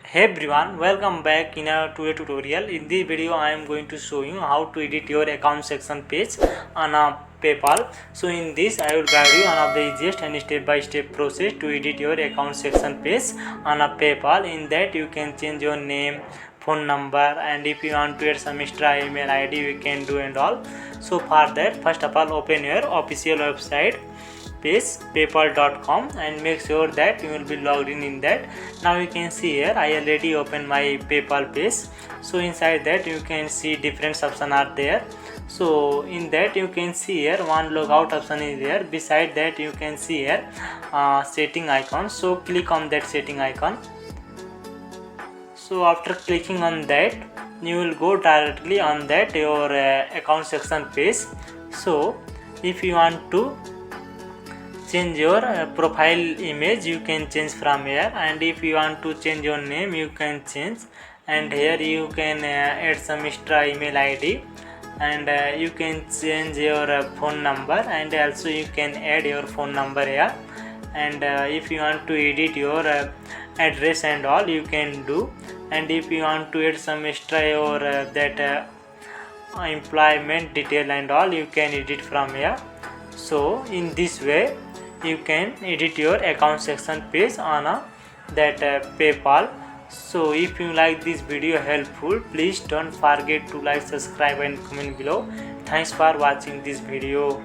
Hey everyone, welcome back in our today tutorial. In this video I am going to show you how to edit your account section page on a PayPal. So in this I will guide you one of the easiest and step-by-step process to edit your account section page on a PayPal. In that you can change your name, phone number, and if you want to add some extra email ID you can do and all. So for that, first of all open your official website page paypal.com and make sure that you will be logged in that. Now you can see here I already opened my PayPal page. So inside that you can see different options are there. So in that you can see here one logout option is there. Beside that you can see here setting icon. So click on that setting icon. So after clicking on that you will go directly on that your account section page. So if you want to change your profile image you can change from here, and if you want to change your name you can change, and here you can add some extra email ID, and you can change your phone number, and also you can add your phone number here, and if you want to edit your address and all you can do, and if you want to add some extra your that employment detail and all you can edit from here. So in this way you can edit your account section page on that PayPal. So if you like this video helpful, please don't forget to like, subscribe and comment below. Thanks for watching this video.